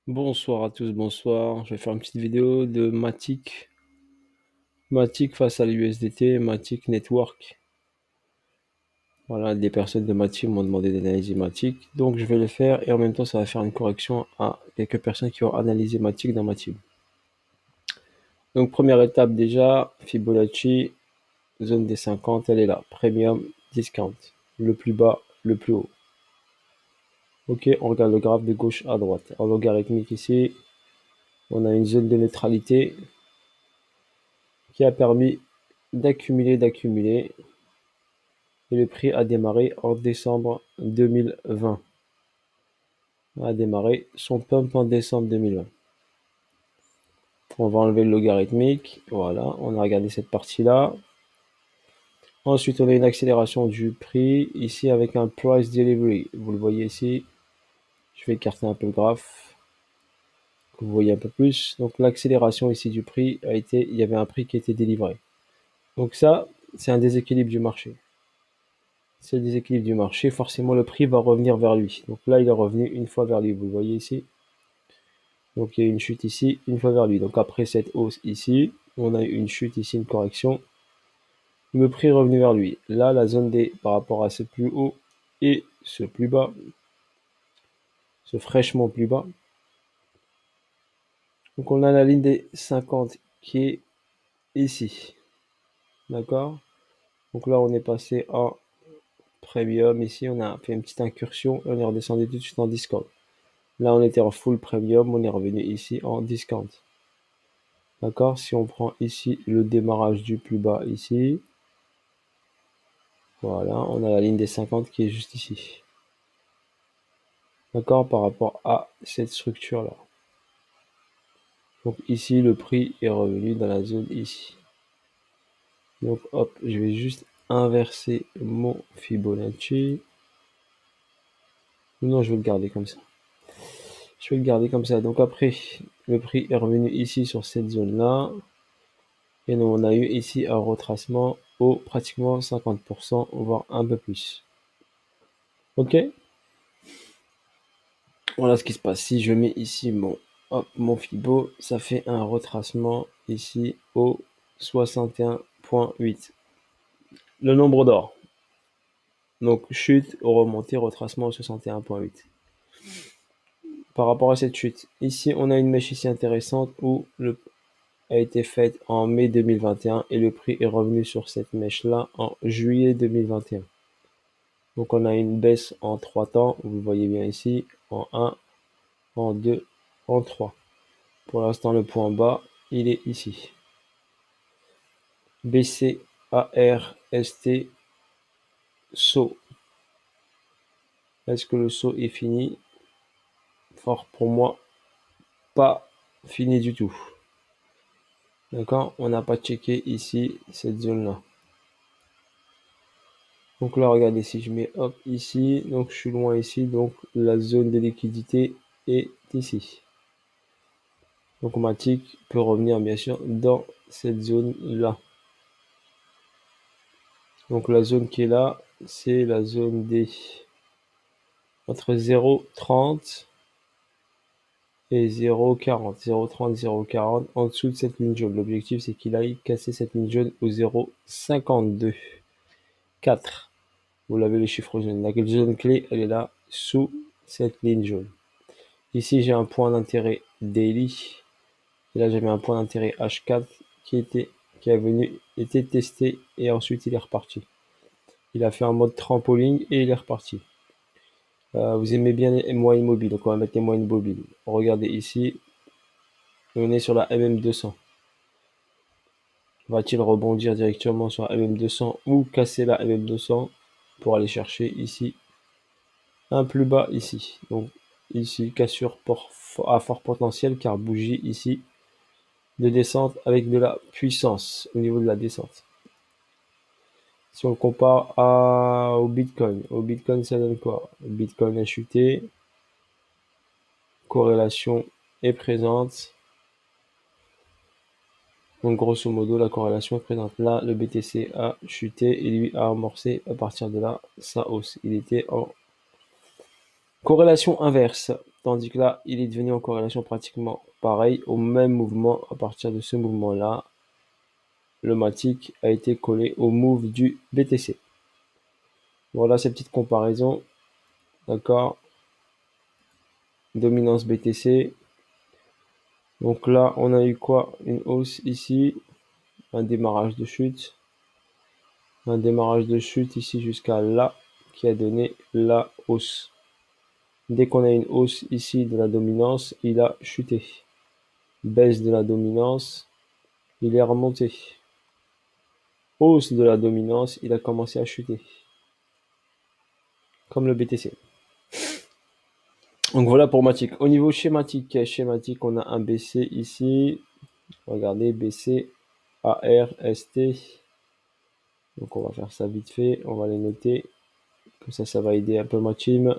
Bonsoir à tous, bonsoir. Je vais faire une petite vidéo de Matic. Matic face à l'USDT, Matic Network. Voilà, des personnes de Matic m'ont demandé d'analyser Matic. Donc je vais le faire et en même temps ça va faire une correction à quelques personnes qui ont analysé Matic dans ma team. Donc première étape déjà, Fibonacci, zone des 50, elle est là. Premium, discount. Le plus bas, le plus haut. Ok, on regarde le graphe de gauche à droite. En logarithmique ici, on a une zone de neutralité qui a permis d'accumuler, et le prix a démarré en décembre 2020. A démarré son pump en décembre 2020. On va enlever le logarithmique, voilà, on a regardé cette partie-là. Ensuite, on a une accélération du prix, ici avec un price delivery. Vous le voyez ici, je vais écarter un peu le graphe, que vous voyez un peu plus. Donc l'accélération ici du prix a été, il y avait un prix qui était délivré. Donc ça, c'est un déséquilibre du marché. C'est le déséquilibre du marché, forcément le prix va revenir vers lui. Donc là, il est revenu une fois vers lui, vous le voyez ici. Donc il y a une chute ici, une fois vers lui. Donc après cette hausse ici, on a une chute ici, une correction. Le prix est revenu vers lui. Là, la zone D par rapport à ce plus haut et ce plus bas, ce fraîchement plus bas. Donc on a la ligne des 50 qui est ici. D'accord? Donc là, on est passé en premium. Ici, on a fait une petite incursion et on est redescendu tout de suite en discount. Là, on était en full premium, on est revenu ici en discount. D'accord? Si on prend ici le démarrage du plus bas ici, voilà, on a la ligne des 50 qui est juste ici. D'accord? Par rapport à cette structure-là. Donc ici, le prix est revenu dans la zone ici. Donc hop, je vais juste inverser mon Fibonacci. Non, je vais le garder comme ça. Je vais le garder comme ça. Donc après, le prix est revenu ici sur cette zone-là. Et nous, on a eu ici un retracement au pratiquement 50%, voire un peu plus. Ok? Voilà ce qui se passe. Si je mets ici mon Fibo, ça fait un retracement ici au 61,8. Le nombre d'or. Donc chute, remontée, retracement au 61,8. Par rapport à cette chute, ici on a une mèche ici intéressante où le a été faite en mai 2021 et le prix est revenu sur cette mèche là en juillet 2021. Donc on a une baisse en 3 temps, vous le voyez bien ici, en 1, en 2, en 3. Pour l'instant, le point bas, il est ici. BC, AR, ST, saut. Est-ce que le saut est fini? Fort pour moi, pas fini du tout. D'accord? On n'a pas checké ici cette zone-là. Donc là, regardez, si je mets hop ici, donc je suis loin ici, donc la zone de liquidité est ici. Donc Matic peut revenir bien sûr dans cette zone-là. Donc la zone qui est là, c'est la zone des entre 0,30 et 0,40. 0,30, 0,40 en dessous de cette ligne jaune. L'objectif, c'est qu'il aille casser cette ligne jaune au 0,52. 4. Vous l'avez les chiffres jaunes. La zone clé, elle est là, sous cette ligne jaune. Ici, j'ai un point d'intérêt daily. Et là, j'avais un point d'intérêt H4 qui était testé et ensuite il est reparti. Il a fait un mode trampoline et il est reparti. Vous aimez bien les moyennes mobiles, donc on va mettre les moyennes mobiles. Regardez ici, on est sur la MM200. Va-t-il rebondir directement sur la MM200 ou casser la MM200 pour aller chercher ici un plus bas ici. Donc ici, cassure à fort potentiel car bougie ici de descente avec de la puissance au niveau de la descente. Si on le compare au Bitcoin ça donne quoi? Le Bitcoin a chuté, corrélation est présente. Donc grosso modo, la corrélation est présente. Là, le BTC a chuté et lui a amorcé à partir de là sa hausse. Il était en corrélation inverse. Tandis que là, il est devenu en corrélation pratiquement pareil, au même mouvement. À partir de ce mouvement-là, le Matic a été collé au move du BTC. Voilà ces petites comparaisons. D'accord. Dominance BTC. Donc là, on a eu quoi? Une hausse ici. Un démarrage de chute. Un démarrage de chute ici jusqu'à là, qui a donné la hausse. Dès qu'on a une hausse ici de la dominance, il a chuté. Baisse de la dominance, il est remonté. Hausse de la dominance, il a commencé à chuter. Comme le BTC. Donc voilà pour Matic. Au niveau schématique, on a un BC ici. Regardez, BC, AR, ST. Donc on va faire ça vite fait. On va les noter. Comme ça va aider un peu ma team.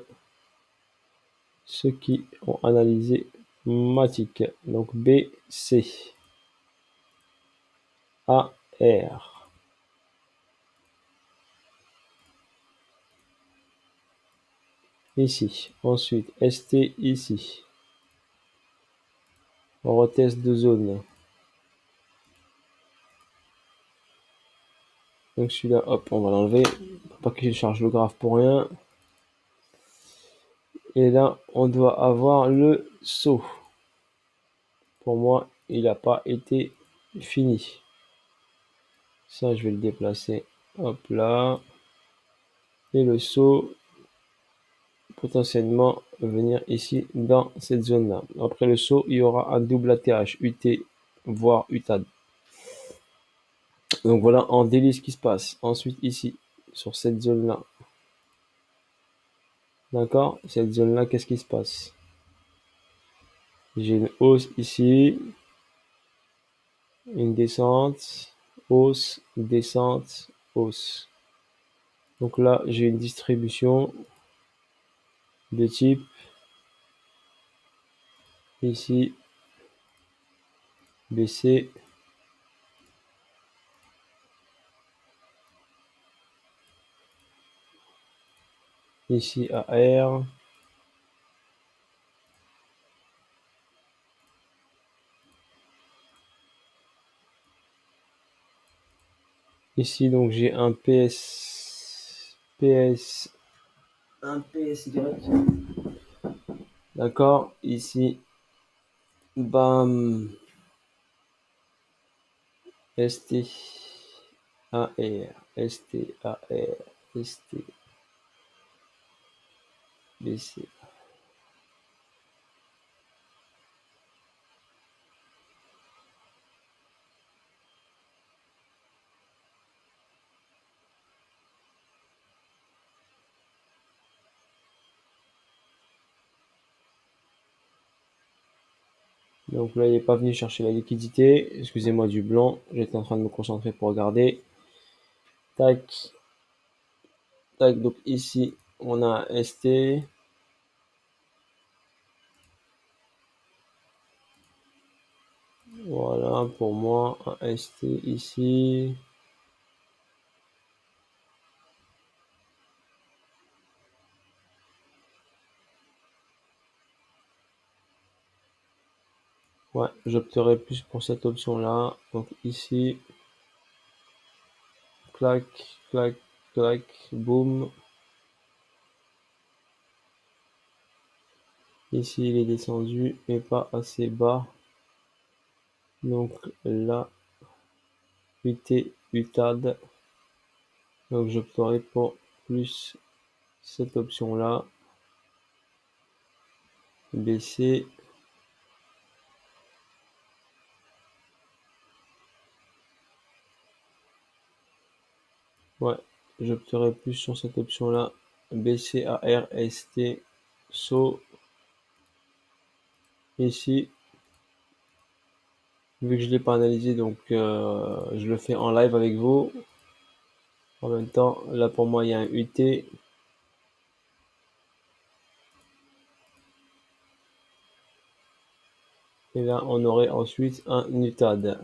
Ceux qui ont analysé Matic. Donc BC, AR. Ici. Ensuite, ST ici. On reteste deux zones. Donc celui-là, hop, on va l'enlever. Pas que je charge le graphe pour rien. Et là, on doit avoir le saut. Pour moi, il n'a pas été fini. Ça, je vais le déplacer. Hop là. Et le saut, potentiellement, venir ici dans cette zone-là. Après le saut, il y aura un double ATH, UT, voire UTAD. Donc voilà en délit ce qui se passe. Ensuite, ici, sur cette zone-là. D'accord? Cette zone-là, qu'est-ce qui se passe? J'ai une hausse ici. Une descente, hausse, descente, hausse. Donc là, j'ai une distribution de type ici BC, ici AR, ici donc j'ai un un PSY, d'accord, ici, bam, ST, AR, ST, AR, ST, BC. Donc là, il n'est pas venu chercher la liquidité. Excusez-moi du blanc. J'étais en train de me concentrer pour regarder. Tac. Tac. Donc ici, on a un ST. Voilà, pour moi, un ST ici. Ouais, j'opterai plus pour cette option-là. Donc ici, clac, clac, clac, boum. Ici, il est descendu, mais pas assez bas. Donc là, UT, UTAD. Donc j'opterai pour plus cette option-là. BC. Ouais, j'opterai plus sur cette option-là. BCAR, ST, SO. Ici, vu que je ne l'ai pas analysé, donc je le fais en live avec vous. En même temps, là pour moi, il y a un UT. Et là, on aurait ensuite un UTAD.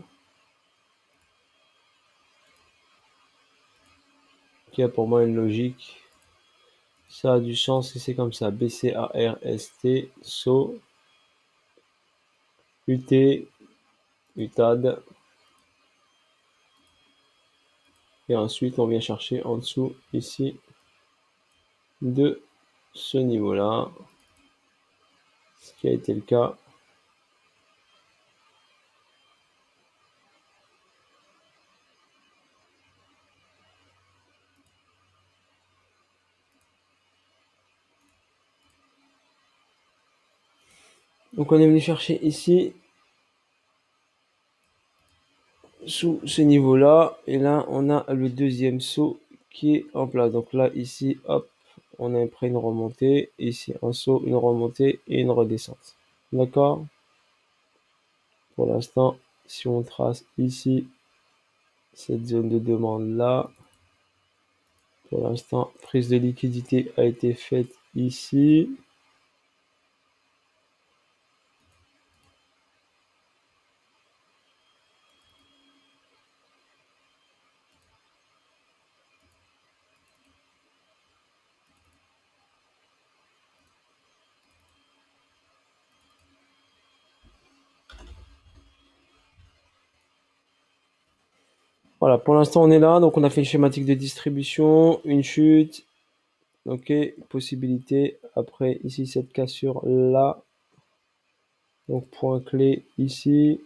Qui a pour moi une logique. Ça a du sens et c'est comme ça. BCARST, SO, UT, UTAD. Et ensuite, on vient chercher en dessous, ici, de ce niveau-là, ce qui a été le cas. Donc on est venu chercher ici, sous ce niveau-là, et là on a le deuxième saut qui est en place. Donc là, ici, hop, on a pris une remontée, ici un saut, une remontée et une redescente. D'accord? Pour l'instant, si on trace ici, cette zone de demande là, pour l'instant, prise de liquidité a été faite ici. Voilà, pour l'instant on est là, donc on a fait une schématique de distribution, une chute, ok, possibilité, après ici cette cassure là, donc point clé ici,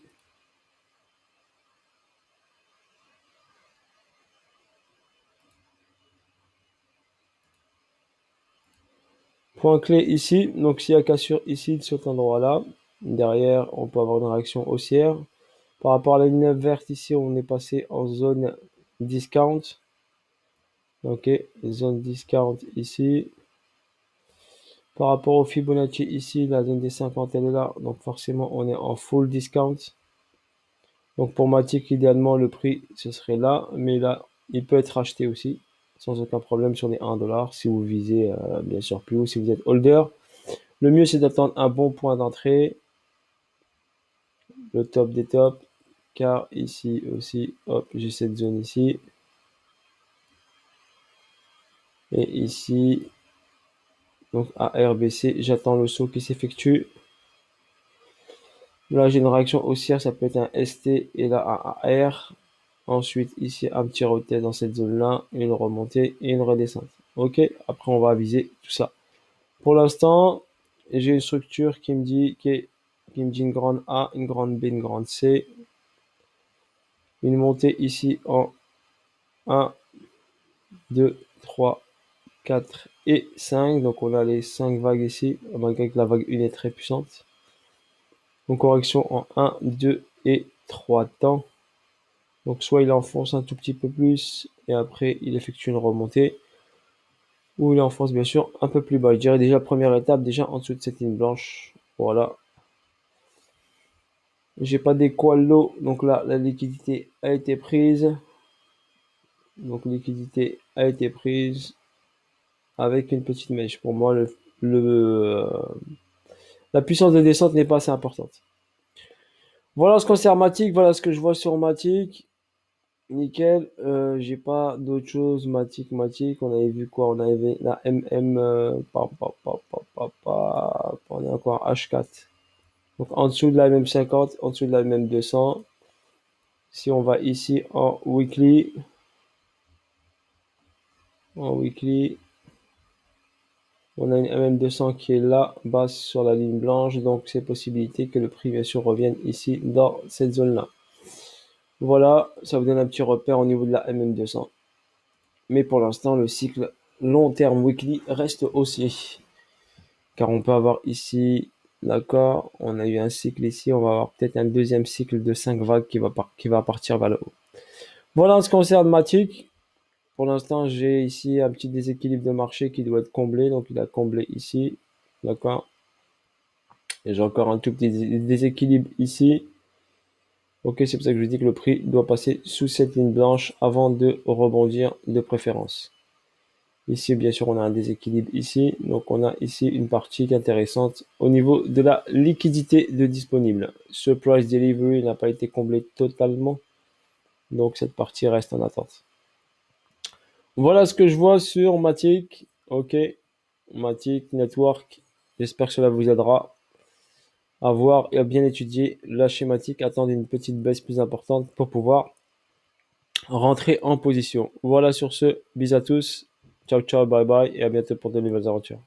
point clé ici, donc s'il y a cassure ici de cet endroit là, derrière on peut avoir une réaction haussière. Par rapport à la ligne verte ici, on est passé en zone discount, ok, zone discount ici. Par rapport au Fibonacci ici, la zone des 50 elle est là, donc forcément on est en full discount. Donc pour Matic, idéalement le prix ce serait là, mais là il peut être acheté aussi sans aucun problème sur les 1$ si vous visez bien sûr plus haut si vous êtes holder. Le mieux c'est d'attendre un bon point d'entrée, le top des tops, car ici aussi, hop, j'ai cette zone ici. Et ici, donc à RBC, j'attends le saut qui s'effectue. Là, j'ai une réaction haussière, ça peut être un ST et là un AR. Ensuite, ici, un petit retest dans cette zone-là, une remontée et une redescente. Ok, après, on va viser tout ça. Pour l'instant, j'ai une structure qui me dit, une grande A, une grande B, une grande C. Une montée ici en 1, 2, 3, 4 et 5. Donc, on a les 5 vagues ici, malgré que la vague 1 est très puissante. Donc correction en 1, 2 et 3 temps. Donc soit il enfonce un tout petit peu plus et après il effectue une remontée, ou il enfonce bien sûr un peu plus bas. Je dirais déjà première étape, déjà en dessous de cette ligne blanche. Voilà. J'ai pas d'équal low, donc là la liquidité a été prise. Donc liquidité a été prise avec une petite mèche. Pour moi, la puissance de descente n'est pas assez importante. Voilà ce qu'on concerne Matic, voilà ce que je vois sur Matic. Nickel, j'ai pas d'autre chose. Matic, on avait vu quoi? On avait la MM, on est encore H4. Donc en dessous de la MM50, en dessous de la MM200. Si on va ici en weekly, on a une MM200 qui est là, basse sur la ligne blanche, donc c'est possibilité que le prix bien sûr revienne ici dans cette zone-là. Voilà, ça vous donne un petit repère au niveau de la MM200. Mais pour l'instant, le cycle long terme weekly reste haussier. Car on peut avoir ici, d'accord, on a eu un cycle ici, on va avoir peut-être un deuxième cycle de 5 vagues qui va partir vers le haut. Voilà en ce qui concerne Matic. Pour l'instant, j'ai ici un petit déséquilibre de marché qui doit être comblé. Donc il a comblé ici, d'accord. Et j'ai encore un tout petit déséquilibre ici. Ok, c'est pour ça que je dis que le prix doit passer sous cette ligne blanche avant de rebondir de préférence. Ici, bien sûr, on a un déséquilibre ici. Donc, on a ici une partie intéressante au niveau de la liquidité de disponible. Ce price delivery n'a pas été comblé totalement. Donc, cette partie reste en attente. Voilà ce que je vois sur Matic. Ok. Matic, Network. J'espère que cela vous aidera à voir et à bien étudier la schématique, attendre une petite baisse plus importante pour pouvoir rentrer en position. Voilà sur ce, bis à tous, ciao ciao, bye bye et à bientôt pour de nouvelles aventures.